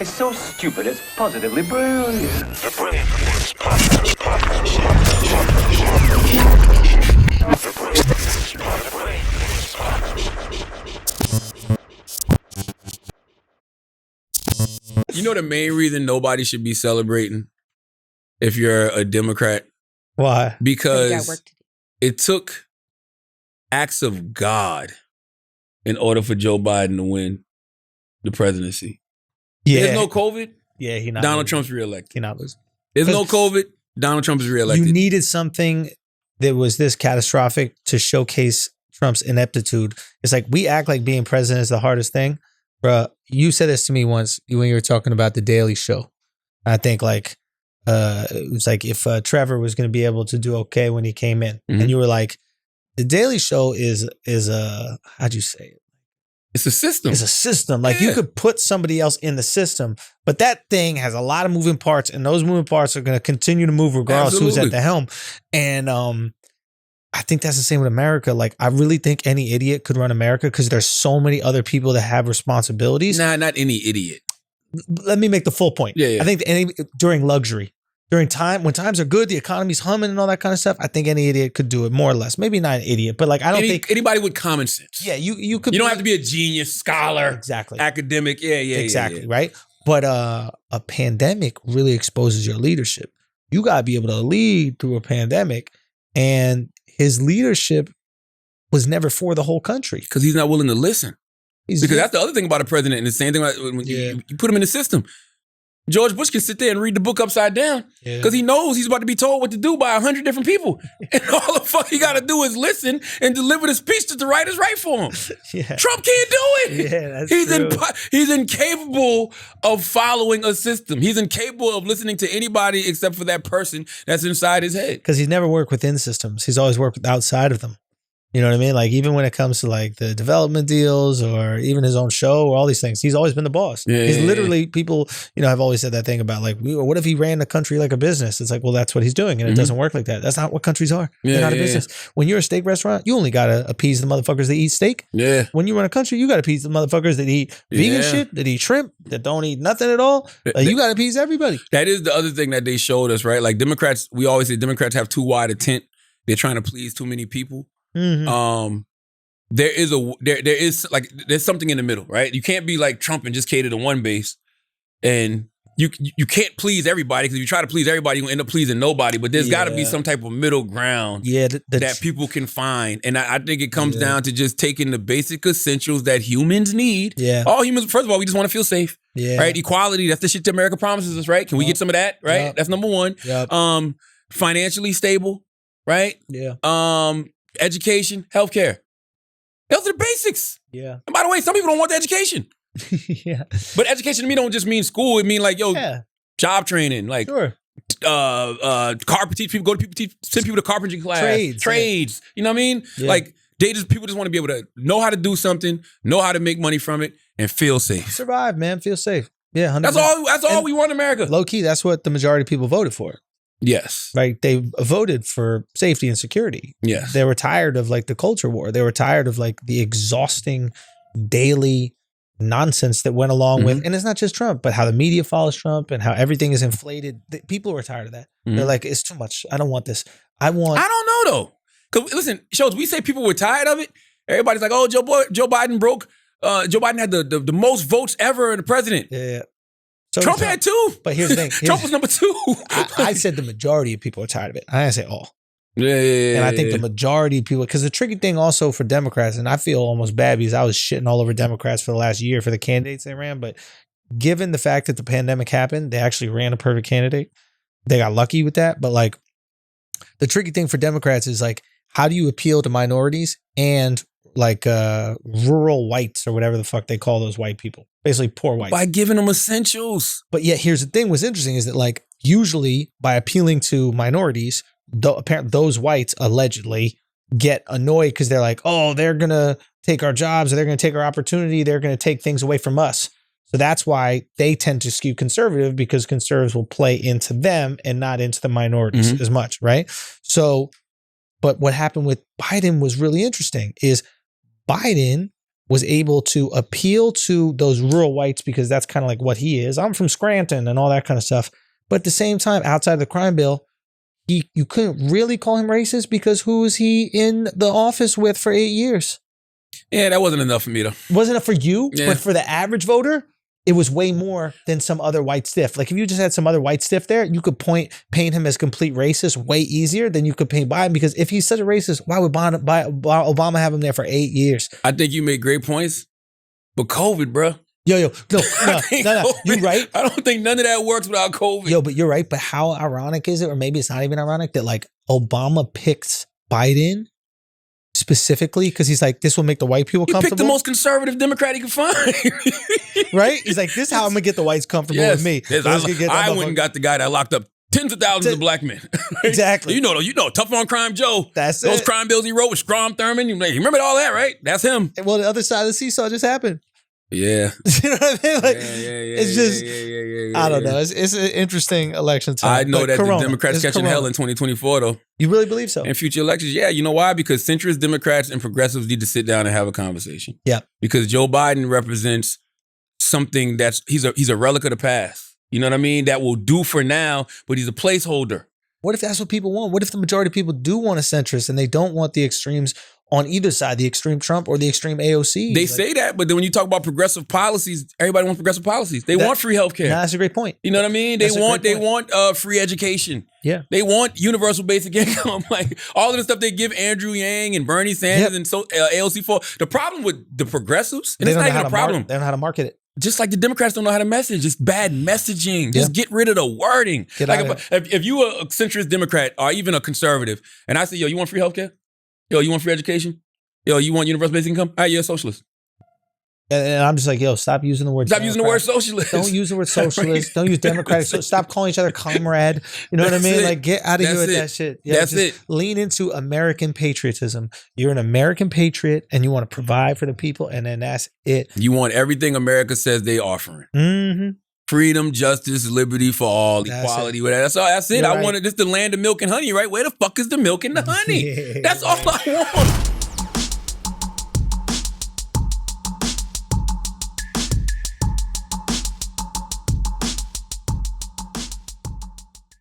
It's so stupid, it's positively brilliant. The Brilliant Boys Podcast. You know the main reason nobody should be celebrating if you're a Democrat? Why? Because it took acts of God in order for Joe Biden to win the presidency. Yeah. There's no COVID. Yeah, he not Donald losing. Trump's reelected. He not losing. There's no COVID. Donald Trump is reelected. You needed something that was this catastrophic to showcase Trump's ineptitude. It's like we act like being president is the hardest thing. Bruh, you said this to me once when you were talking about the Daily Show. I think like it was like if Trevor was going to be able to do okay when he came in, and you were like, the Daily Show is how'd you say it? It's a system. It's a system. Like you could put somebody else in the system, but that thing has a lot of moving parts, and those moving parts are going to continue to move regardless who's at the helm. And I think that's the same with America. Like I really think any idiot could run America because there's so many other people that have responsibilities. Nah, not any idiot. Let me make the full point. Yeah. I think during luxury, during time when times are good, the economy's humming and all that kind of stuff. I think any idiot could do it more or less. Maybe not an idiot, but like I don't think anybody with common sense. Yeah, you could. You don't have to be a genius, scholar, exactly, academic. Yeah, exactly, right. But a pandemic really exposes your leadership. You gotta be able to lead through a pandemic, and his leadership was never for the whole country because he's not willing to listen. Because that's the other thing about a president, and the same thing when you put him in the system. George Bush can sit there and read the book upside down because he knows he's about to be told what to do by 100 different people. And all the fuck he got to do is listen and deliver the speech that the right is right for him. Trump can't do it. Yeah, that's He's incapable of following a system. He's incapable of listening to anybody except for that person that's inside his head. Because he's never worked within systems. He's always worked outside of them. You know what I mean? Like even when it comes to like the development deals or even his own show or all these things, he's always been the boss. He's literally people, have always said that thing about like, what if he ran the country like a business? It's like, well, that's what he's doing. And it doesn't work like that. That's not what countries are. They're not a business. When you're a steak restaurant, you only got to appease the motherfuckers that eat steak. Yeah. When you run a country, you got to appease the motherfuckers that eat vegan shit, that eat shrimp, that don't eat nothing at all. You got to appease everybody. That is the other thing that they showed us, right? Like Democrats, we always say Democrats have too wide a tent. They're trying to please too many people. There's something in the middle, right? You can't be like Trump and just cater to one base, and you can't please everybody because if you try to please everybody, you end up pleasing nobody. But there's got to be some type of middle ground that people can find, and I think it comes down to just taking the basic essentials that humans need. Yeah, all humans. First of all, we just want to feel safe. Yeah, right. Equality. That's the shit that America promises us, right? Can we get some of that? Right. That's number one. Financially stable. Right. Yeah. Education, healthcare. Those are the basics. Yeah. And by the way, some people don't want the education. But education to me don't just mean school. It mean like, job training, like carpet teach people, send people to carpentry class. Trades. You know what I mean? Yeah. Like people just want to be able to know how to do something, know how to make money from it, and feel safe. Survive, man. Feel safe. Yeah. 100%. That's all we want in America. Low key, that's what the majority of people voted for. Yes. Right. They voted for safety and security. Yes. They were tired of like the culture war. They were tired of like the exhausting daily nonsense that went along with, and it's not just Trump, but how the media follows Trump and how everything is inflated. People were tired of that. They're like, it's too much. I don't want this. I don't know though. Because listen, Schulz, we say people were tired of it. Everybody's like, oh, Joe Biden broke. Joe Biden had the most votes ever in the president. Yeah. So Trump had two. But here's the thing. Trump was number two. I said the majority of people are tired of it. I didn't say all. Yeah. And I think the majority of people, because the tricky thing also for Democrats, and I feel almost bad because I was shitting all over Democrats for the last year for the candidates they ran, but given the fact that the pandemic happened, they actually ran a perfect candidate. They got lucky with that. But like the tricky thing for Democrats is like, how do you appeal to minorities and like rural whites or whatever the fuck they call those white people? Basically poor whites. By giving them essentials. But yet here's the thing, what's interesting is that like usually by appealing to minorities, apparently those whites allegedly get annoyed because they're like, oh, they're going to take our jobs, or they're going to take our opportunity, they're going to take things away from us. So that's why they tend to skew conservative, because conservatives will play into them and not into the minorities as much, right? So, but what happened with Biden was really interesting is Biden was able to appeal to those rural whites because that's kind of like what he is. I'm from Scranton and all that kind of stuff. But at the same time, outside of the crime bill, you couldn't really call him racist because who was he in the office with for 8 years? Yeah, that wasn't enough for me though. Wasn't it for you? Yeah. But for the average voter, it was way more than some other white stiff. Like if you just had some other white stiff there, you could paint him as complete racist way easier than you could paint Biden, because if he's such a racist, why would Obama have him there for 8 years? I think you made great points, but COVID, bro. No, you're right. I don't think none of that works without COVID. Yo, but you're right. But how ironic is it? Or maybe it's not even ironic that like Obama picks Biden specifically because he's like, this will make the white people comfortable. He picked the most conservative Democrat he could find. Right? He's like, this is how I'm going to get the whites comfortable with me. Yes, I went and got the guy that locked up tens of thousands of black men. Exactly. You know, tough on crime Joe. That's Those it. crime bills he wrote with Strom Thurmond. You remember all that, right? That's him. Well, the other side of the seesaw just happened. Yeah. You know what I mean? Like, it's just, yeah, I don't know. It's an interesting election time. I know But that Corona, the Democrats it's catching Corona. hell in 2024, though. You really believe so? In future elections, yeah. You know why? Because centrist Democrats and progressives need to sit down and have a conversation. Yeah. Because Joe Biden represents something he's a relic of the past. You know what I mean? That will do for now, but he's a placeholder. What if that's what people want? What if the majority of people do want a centrist and they don't want the extremes on either side, the extreme Trump or the extreme AOC? They say that, but then when you talk about progressive policies, everybody wants progressive policies. They want free healthcare. That's a great point. You know what I mean? They want free education. Yeah. They want universal basic income. Like all of the stuff they give Andrew Yang and Bernie Sanders and AOC for. The problem with the progressives, and it's not even a problem. They don't know how to market it. Just like the Democrats don't know how to message. It's bad messaging. Just get rid of the wording. If you are a centrist Democrat or even a conservative, and I say, yo, you want free healthcare? Yo, you want free education? Yo, you want universal basic income? All right, you're a socialist. And I'm just like, yo, stop using the word Stop using the word socialist. Don't use the word socialist. Don't use democratic. Stop calling each other comrade. You know what I mean? Like, get out of here with that shit. Yeah, That's it. Lean into American patriotism. You're an American patriot and you want to provide for the people, and then that's it. You want everything America says they offering. Mm-hmm. Freedom, justice, liberty for all, equality. That's all. That's it. You're I right. wanted this the land of milk and honey, right? Where the fuck is the milk and the honey? That's all I want.